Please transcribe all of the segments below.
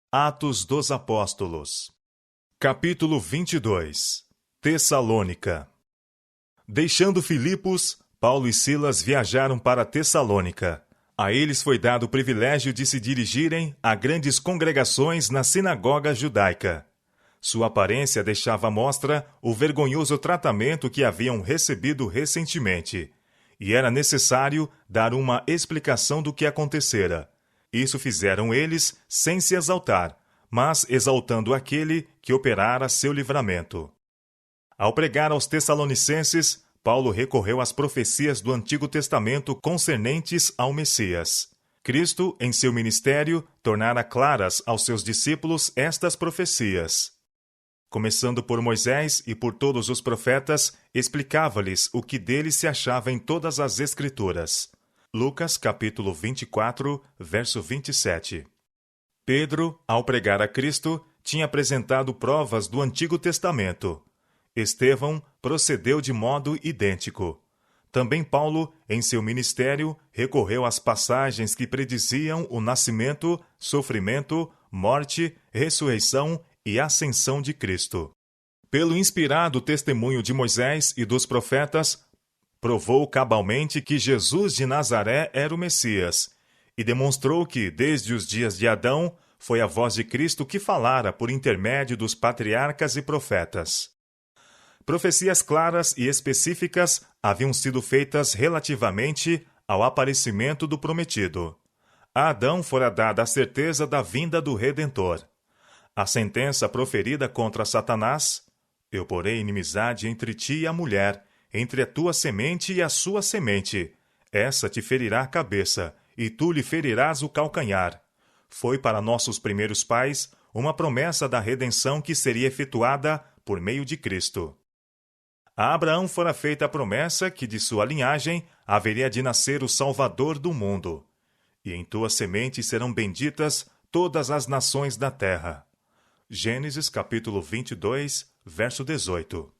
Atos dos Apóstolos. Capítulo 22. Tessalônica. Deixando Filipos, Paulo e Silas viajaram para Tessalônica. A eles foi dado o privilégio de se dirigirem a grandes congregações na sinagoga judaica. Sua aparência deixava à mostra o vergonhoso tratamento que haviam recebido recentemente, e era necessário dar uma explicação do que acontecera. Isso fizeram eles sem se exaltar, mas exaltando aquele que operara seu livramento. Ao pregar aos Tessalonicenses, Paulo recorreu às profecias do Antigo Testamento concernentes ao Messias. Cristo, em seu ministério, tornara claras aos seus discípulos estas profecias. Começando por Moisés e por todos os profetas, explicava-lhes o que dele se achava em todas as Escrituras. Lucas, capítulo 24, verso 27. Pedro, ao pregar a Cristo, tinha apresentado provas do Antigo Testamento. Estevão procedeu de modo idêntico. Também Paulo, em seu ministério, recorreu às passagens que prediziam o nascimento, sofrimento, morte, ressurreição e ascensão de Cristo. Pelo inspirado testemunho de Moisés e dos profetas, provou cabalmente que Jesus de Nazaré era o Messias, e demonstrou que, desde os dias de Adão, foi a voz de Cristo que falara por intermédio dos patriarcas e profetas. Profecias claras e específicas haviam sido feitas relativamente ao aparecimento do prometido. A Adão fora dada a certeza da vinda do Redentor. A sentença proferida contra Satanás: eu porei inimizade entre ti e a mulher, entre a tua semente e a sua semente. Essa te ferirá a cabeça, e tu lhe ferirás o calcanhar. Foi para nossos primeiros pais uma promessa da redenção que seria efetuada por meio de Cristo. A Abraão fora feita a promessa que de sua linhagem haveria de nascer o Salvador do mundo. E em tua semente serão benditas todas as nações da terra. Gênesis capítulo 22, verso 18.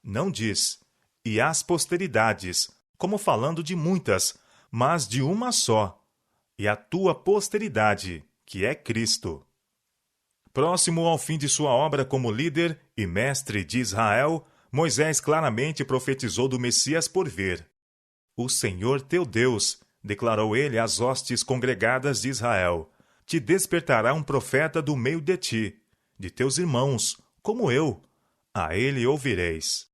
Não diz, e as posteridades, como falando de muitas, mas de uma só, e a tua posteridade, que é Cristo. Próximo ao fim de sua obra como líder e mestre de Israel, Moisés claramente profetizou do Messias por vir. O Senhor teu Deus, declarou ele às hostes congregadas de Israel, te despertará um profeta do meio de ti, de teus irmãos, como eu. A ele ouvireis.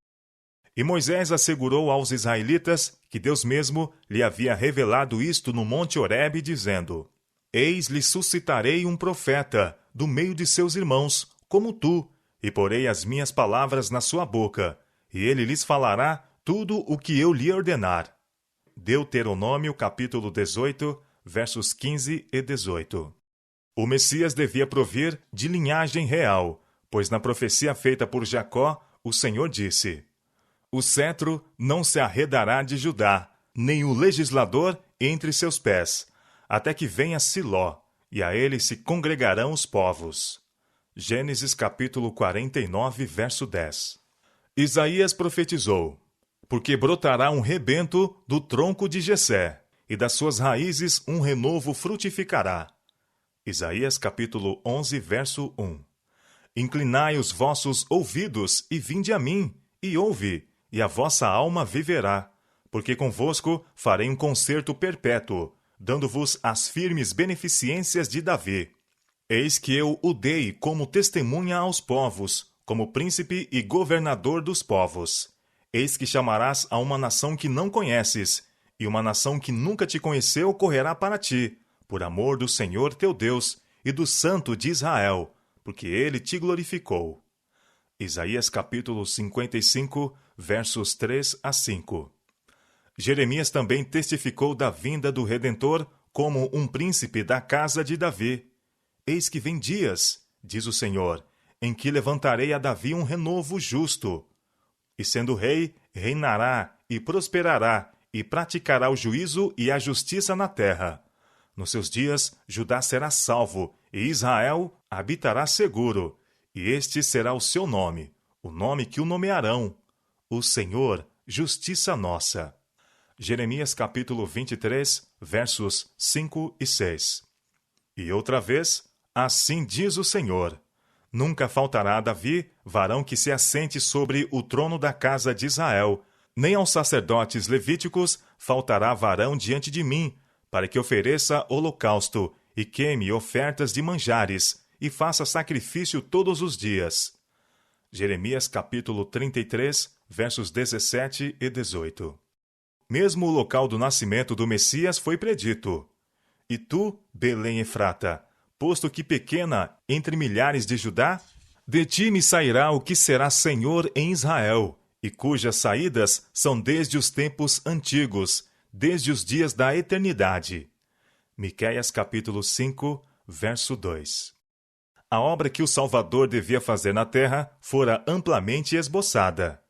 E Moisés assegurou aos israelitas que Deus mesmo lhe havia revelado isto no monte Horebe, dizendo: Eis lhe suscitarei um profeta do meio de seus irmãos, como tu, e porei as minhas palavras na sua boca, e ele lhes falará tudo o que eu lhe ordenar. Deuteronômio capítulo 18, versos 15 e 18. O Messias devia provir de linhagem real, pois na profecia feita por Jacó, o Senhor disse: o cetro não se arredará de Judá, nem o legislador entre seus pés, até que venha Siló, e a ele se congregarão os povos. Gênesis capítulo 49, verso 10. Isaías profetizou: porque brotará um rebento do tronco de Jessé, e das suas raízes um renovo frutificará. Isaías capítulo 11, verso 1. Inclinai os vossos ouvidos e vinde a mim, e ouve, e a vossa alma viverá, porque convosco farei um concerto perpétuo, dando-vos as firmes beneficências de Davi. Eis que eu o dei como testemunha aos povos, como príncipe e governador dos povos. Eis que chamarás a uma nação que não conheces, e uma nação que nunca te conheceu correrá para ti, por amor do Senhor teu Deus e do Santo de Israel, porque ele te glorificou. Isaías capítulo 55, versos 3 a 5. Jeremias também testificou da vinda do Redentor como um príncipe da casa de Davi. Eis que vem dias, diz o Senhor, em que levantarei a Davi um renovo justo. E sendo rei, reinará e prosperará, e praticará o juízo e a justiça na terra. Nos seus dias, Judá será salvo, e Israel habitará seguro. E este será o seu nome, o nome que o nomearão: o Senhor, justiça nossa. Jeremias capítulo 23, versos 5 e 6. E outra vez, Assim diz o Senhor: nunca faltará a Davi varão que se assente sobre o trono da casa de Israel, nem aos sacerdotes levíticos faltará varão diante de mim, para que ofereça holocausto e queime ofertas de manjares, e faça sacrifício todos os dias. Jeremias capítulo 33, versos 17 e 18. Mesmo o local do nascimento do Messias foi predito. E tu, Belém Efrata, posto que pequena entre milhares de Judá, de ti me sairá o que será Senhor em Israel, e cujas saídas são desde os tempos antigos, desde os dias da eternidade. Miqueias capítulo 5, verso 2. A obra que o Salvador devia fazer na terra fora amplamente esboçada.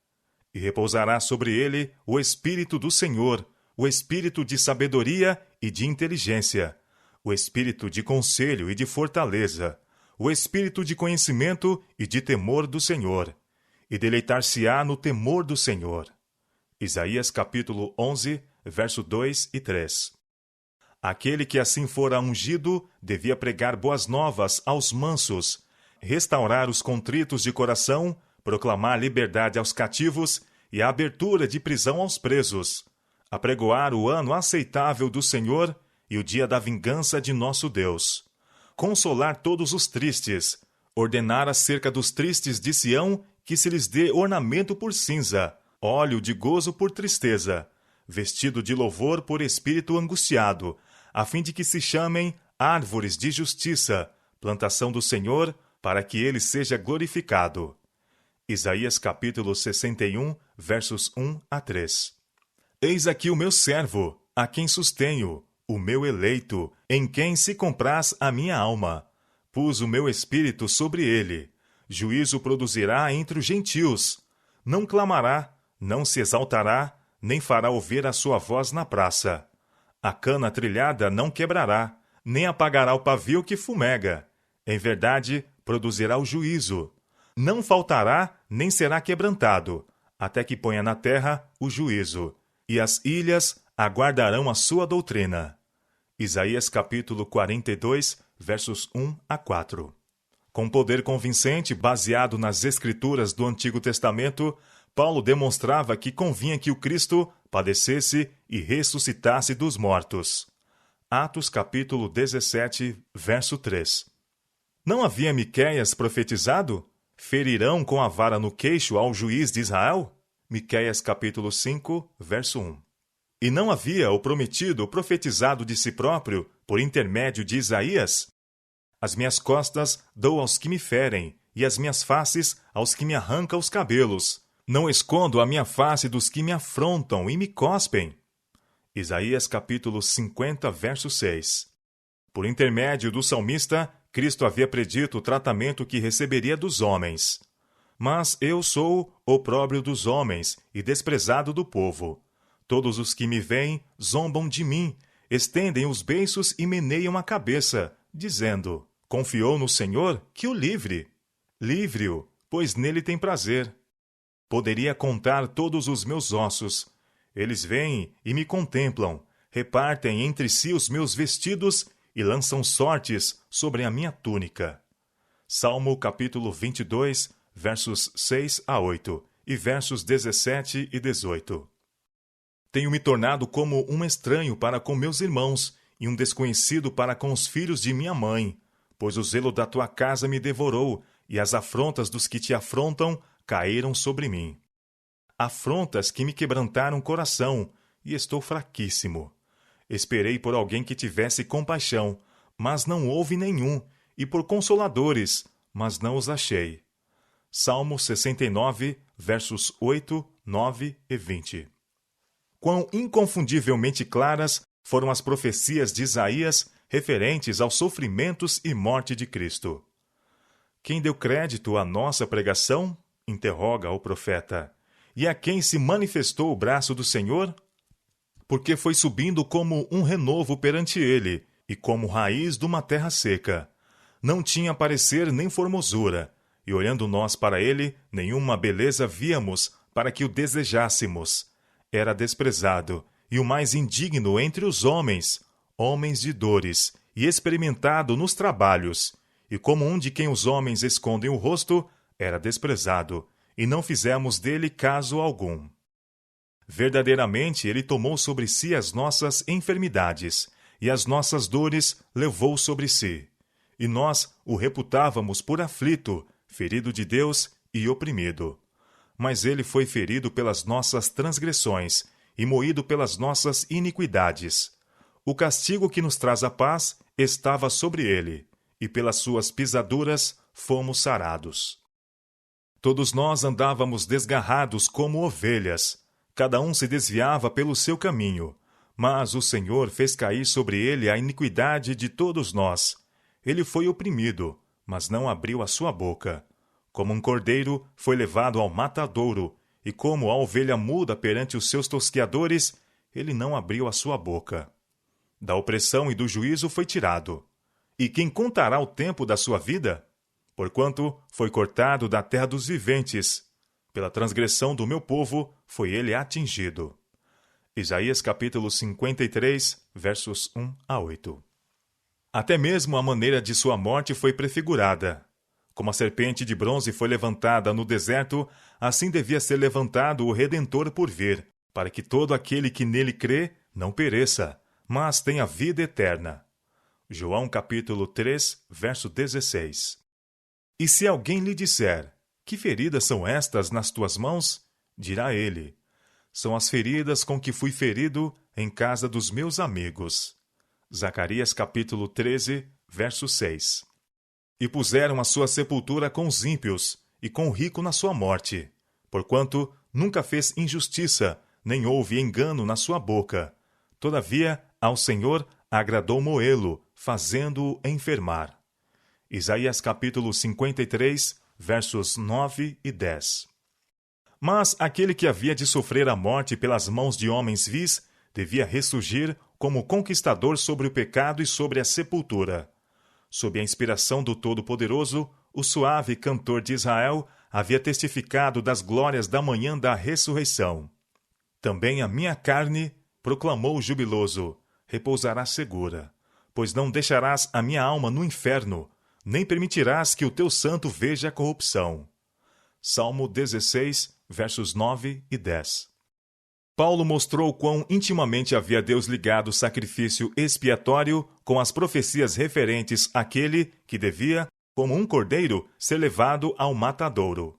E repousará sobre ele o Espírito do Senhor, o Espírito de sabedoria e de inteligência, o Espírito de conselho e de fortaleza, o Espírito de conhecimento e de temor do Senhor, e deleitar-se-á no temor do Senhor. Isaías capítulo 11, verso 2 e 3. Aquele que assim fora ungido devia pregar boas novas aos mansos, restaurar os contritos de coração, proclamar liberdade aos cativos e a abertura de prisão aos presos, apregoar o ano aceitável do Senhor e o dia da vingança de nosso Deus, consolar todos os tristes, ordenar acerca dos tristes de Sião que se lhes dê ornamento por cinza, óleo de gozo por tristeza, vestido de louvor por espírito angustiado, a fim de que se chamem árvores de justiça, plantação do Senhor, para que ele seja glorificado. Isaías capítulo 61, versos 1 a 3. Eis aqui o meu servo, a quem sustenho, o meu eleito, em quem se compraz a minha alma. Pus o meu espírito sobre ele. Juízo produzirá entre os gentios. Não clamará, não se exaltará, nem fará ouvir a sua voz na praça. A cana trilhada não quebrará, nem apagará o pavio que fumega. Em verdade, produzirá o juízo. Não faltará, nem será quebrantado, até que ponha na terra o juízo, e as ilhas aguardarão a sua doutrina. Isaías capítulo 42, versos 1 a 4. Com poder convincente, baseado nas Escrituras do Antigo Testamento, Paulo demonstrava que convinha que o Cristo padecesse e ressuscitasse dos mortos. Atos capítulo 17, verso 3. Não havia Miqueias profetizado? Ferirão com a vara no queixo ao juiz de Israel? Miqueias capítulo 5, verso 1. E não havia o prometido profetizado de si próprio por intermédio de Isaías? As minhas costas dou aos que me ferem, e as minhas faces aos que me arrancam os cabelos. Não escondo a minha face dos que me afrontam e me cospem. Isaías capítulo 50, verso 6. Por intermédio do salmista, Cristo havia predito o tratamento que receberia dos homens. Mas eu sou opróbrio dos homens e desprezado do povo. Todos os que me veem zombam de mim, estendem os beiços e meneiam a cabeça, dizendo: confiou no Senhor, que o livre. Livre-o, pois nele tem prazer. Poderia contar todos os meus ossos. Eles vêm e me contemplam, repartem entre si os meus vestidos e lançam sortes sobre a minha túnica. Salmo capítulo 22, versos 6 a 8 e versos 17 e 18. Tenho me tornado como um estranho para com meus irmãos e um desconhecido para com os filhos de minha mãe, pois o zelo da tua casa me devorou e as afrontas dos que te afrontam caíram sobre mim. Afrontas que me quebrantaram o coração, e estou fraquíssimo. Esperei por alguém que tivesse compaixão, mas não houve nenhum, e por consoladores, mas não os achei. Salmo 69, versos 8, 9 e 20. Quão inconfundivelmente claras foram as profecias de Isaías referentes aos sofrimentos e morte de Cristo. Quem deu crédito à nossa pregação? Interroga o profeta. E a quem se manifestou o braço do Senhor? Porque foi subindo como um renovo perante ele, e como raiz de uma terra seca. Não tinha parecer nem formosura, e olhando nós para ele, nenhuma beleza víamos para que o desejássemos. Era desprezado, e o mais indigno entre os homens, homens de dores, e experimentado nos trabalhos, e como um de quem os homens escondem o rosto, era desprezado, e não fizemos dele caso algum. Verdadeiramente ele tomou sobre si as nossas enfermidades, e as nossas dores levou sobre si. E nós o reputávamos por aflito, ferido de Deus e oprimido. Mas ele foi ferido pelas nossas transgressões, e moído pelas nossas iniquidades. O castigo que nos traz a paz estava sobre ele, e pelas suas pisaduras fomos sarados. Todos nós andávamos desgarrados como ovelhas, cada um se desviava pelo seu caminho, mas o Senhor fez cair sobre ele a iniquidade de todos nós. Ele foi oprimido, mas não abriu a sua boca. Como um cordeiro foi levado ao matadouro, e como a ovelha muda perante os seus tosqueadores, ele não abriu a sua boca. Da opressão e do juízo foi tirado. E quem contará o tempo da sua vida? Porquanto foi cortado da terra dos viventes. Pela transgressão do meu povo foi ele atingido. Isaías capítulo 53, versos 1 a 8. Até mesmo a maneira de sua morte foi prefigurada. Como a serpente de bronze foi levantada no deserto, assim devia ser levantado o Redentor por vir, para que todo aquele que nele crê não pereça, mas tenha vida eterna. João capítulo 3, verso 16. E se alguém lhe disser, que feridas são estas nas tuas mãos? Dirá ele, são as feridas com que fui ferido em casa dos meus amigos. Zacarias capítulo 13, verso 6. E puseram a sua sepultura com os ímpios, e com o rico na sua morte, porquanto nunca fez injustiça, nem houve engano na sua boca. Todavia, ao Senhor agradou moê-lo, fazendo-o enfermar. Isaías capítulo 53, versos 9 e 10. Mas aquele que havia de sofrer a morte pelas mãos de homens vis, devia ressurgir como conquistador sobre o pecado e sobre a sepultura. Sob a inspiração do Todo-Poderoso, o suave cantor de Israel havia testificado das glórias da manhã da ressurreição. Também a minha carne, proclamou jubiloso, repousará segura, pois não deixarás a minha alma no inferno, nem permitirás que o teu santo veja a corrupção. Salmo 16, versos 9 e 10. Paulo mostrou quão intimamente havia Deus ligado o sacrifício expiatório com as profecias referentes àquele que devia, como um cordeiro, ser levado ao matadouro.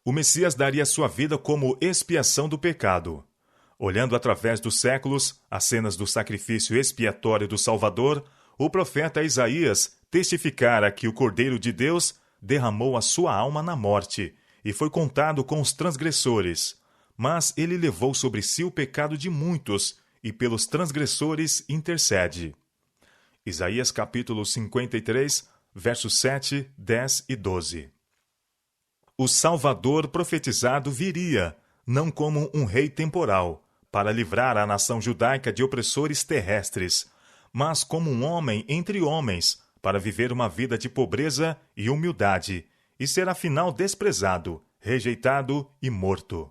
O Messias daria sua vida como expiação do pecado. Olhando através dos séculos as cenas do sacrifício expiatório do Salvador, o profeta Isaías testificara que o Cordeiro de Deus derramou a sua alma na morte e foi contado com os transgressores. Mas ele levou sobre si o pecado de muitos, e pelos transgressores intercede. Isaías capítulo 53, versos 7, 10 e 12. O Salvador profetizado viria, não como um rei temporal, para livrar a nação judaica de opressores terrestres, mas como um homem entre homens, para viver uma vida de pobreza e humildade, e ser afinal desprezado, rejeitado e morto.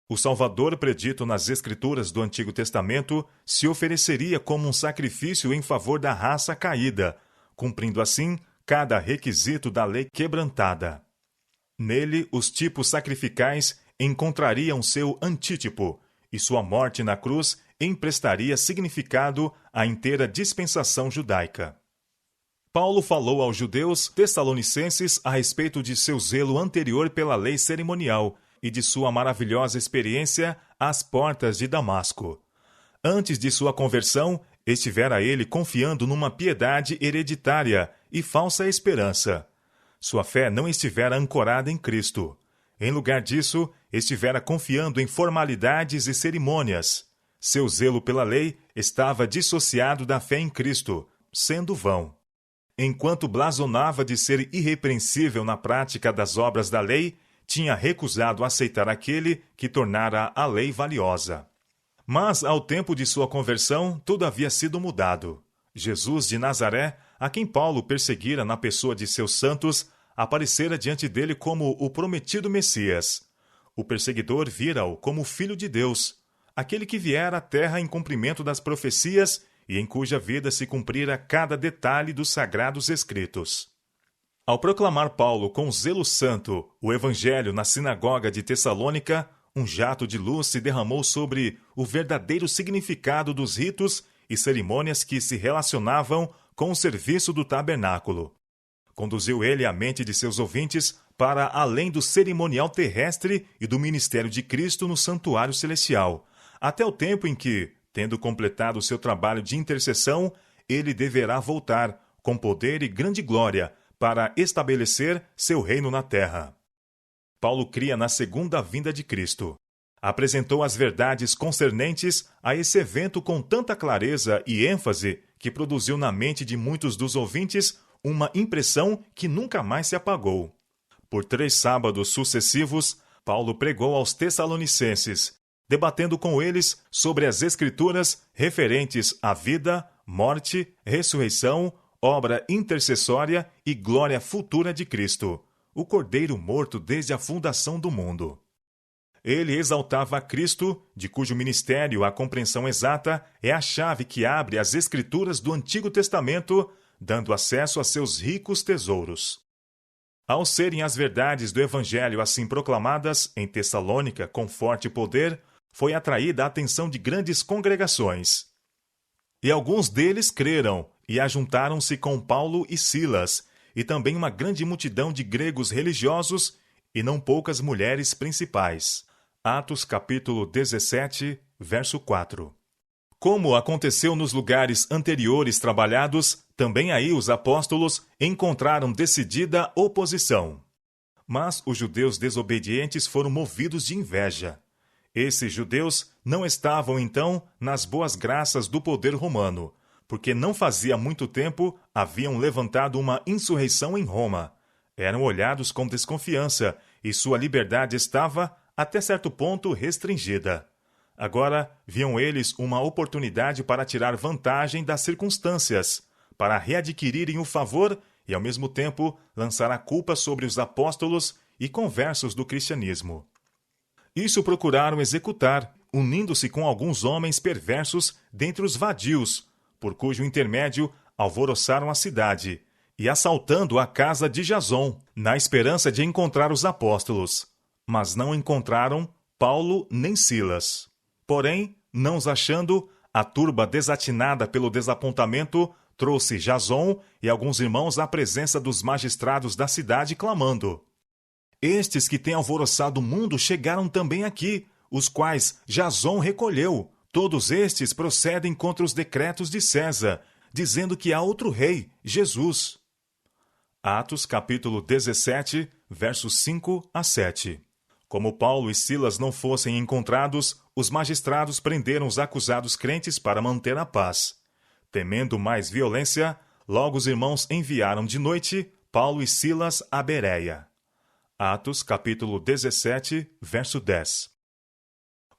O Salvador, predito nas Escrituras do Antigo Testamento, se ofereceria como um sacrifício em favor da raça caída, cumprindo assim cada requisito da lei quebrantada. Nele, os tipos sacrificais encontrariam seu antítipo, e sua morte na cruz emprestaria significado à inteira dispensação judaica. Paulo falou aos judeus tessalonicenses a respeito de seu zelo anterior pela lei cerimonial e de sua maravilhosa experiência às portas de Damasco. Antes de sua conversão, estivera ele confiando numa piedade hereditária e falsa esperança. Sua fé não estivera ancorada em Cristo. Em lugar disso, estivera confiando em formalidades e cerimônias. Seu zelo pela lei estava dissociado da fé em Cristo, sendo vão. Enquanto blasonava de ser irrepreensível na prática das obras da lei, tinha recusado aceitar aquele que tornara a lei valiosa. Mas, ao tempo de sua conversão, tudo havia sido mudado. Jesus de Nazaré, a quem Paulo perseguira na pessoa de seus santos, aparecera diante dele como o prometido Messias. O perseguidor vira-o como Filho de Deus, aquele que viera à terra em cumprimento das profecias e em cuja vida se cumprira cada detalhe dos sagrados escritos. Ao proclamar Paulo com zelo santo o evangelho na sinagoga de Tessalônica, um jato de luz se derramou sobre o verdadeiro significado dos ritos e cerimônias que se relacionavam com o serviço do tabernáculo. Conduziu ele a mente de seus ouvintes para além do cerimonial terrestre e do ministério de Cristo no santuário celestial, até o tempo em que, tendo completado seu trabalho de intercessão, ele deverá voltar, com poder e grande glória, para estabelecer seu reino na terra. Paulo cria na segunda vinda de Cristo. Apresentou as verdades concernentes a esse evento com tanta clareza e ênfase que produziu na mente de muitos dos ouvintes uma impressão que nunca mais se apagou. Por 3 sábados sucessivos, Paulo pregou aos Tessalonicenses, debatendo com eles sobre as Escrituras referentes à vida, morte, ressurreição, obra intercessória e glória futura de Cristo, o Cordeiro morto desde a fundação do mundo. Ele exaltava a Cristo, de cujo ministério a compreensão exata é a chave que abre as Escrituras do Antigo Testamento, dando acesso a seus ricos tesouros. Ao serem as verdades do Evangelho assim proclamadas em Tessalônica com forte poder, foi atraída a atenção de grandes congregações. E alguns deles creram e ajuntaram-se com Paulo e Silas, e também uma grande multidão de gregos religiosos e não poucas mulheres principais. Atos capítulo 17, verso 4. Como aconteceu nos lugares anteriores trabalhados, também aí os apóstolos encontraram decidida oposição. Mas os judeus desobedientes foram movidos de inveja. Esses judeus não estavam, então, nas boas graças do poder romano, porque não fazia muito tempo haviam levantado uma insurreição em Roma. Eram olhados com desconfiança e sua liberdade estava, até certo ponto, restringida. Agora, viam eles uma oportunidade para tirar vantagem das circunstâncias, para readquirirem o favor e, ao mesmo tempo, lançar a culpa sobre os apóstolos e conversos do cristianismo. Isso procuraram executar, unindo-se com alguns homens perversos dentre os vadios, por cujo intermédio alvoroçaram a cidade, e assaltando a casa de Jason, na esperança de encontrar os apóstolos. Mas não encontraram Paulo nem Silas. Porém, não os achando, a turba desatinada pelo desapontamento trouxe Jason e alguns irmãos à presença dos magistrados da cidade, clamando: Estes que têm alvoroçado o mundo chegaram também aqui, os quais Jason recolheu. Todos estes procedem contra os decretos de César, dizendo que há outro rei, Jesus. Atos capítulo 17, versos 5 a 7. Como Paulo e Silas não fossem encontrados, os magistrados prenderam os acusados crentes para manter a paz. Temendo mais violência, logo os irmãos enviaram de noite Paulo e Silas a Bereia. Atos capítulo 17, verso 10.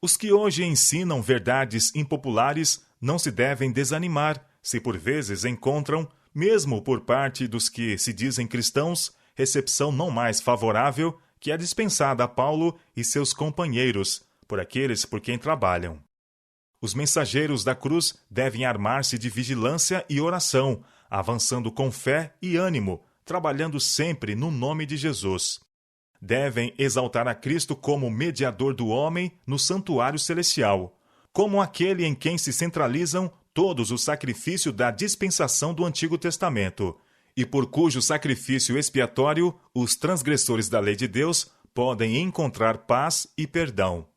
Os que hoje ensinam verdades impopulares não se devem desanimar, se por vezes encontram, mesmo por parte dos que se dizem cristãos, recepção não mais favorável que a dispensada a Paulo e seus companheiros, por aqueles por quem trabalham. Os mensageiros da cruz devem armar-se de vigilância e oração, avançando com fé e ânimo, trabalhando sempre no nome de Jesus. Devem exaltar a Cristo como mediador do homem no santuário celestial, como aquele em quem se centralizam todos os sacrifícios da dispensação do Antigo Testamento, e por cujo sacrifício expiatório os transgressores da lei de Deus podem encontrar paz e perdão.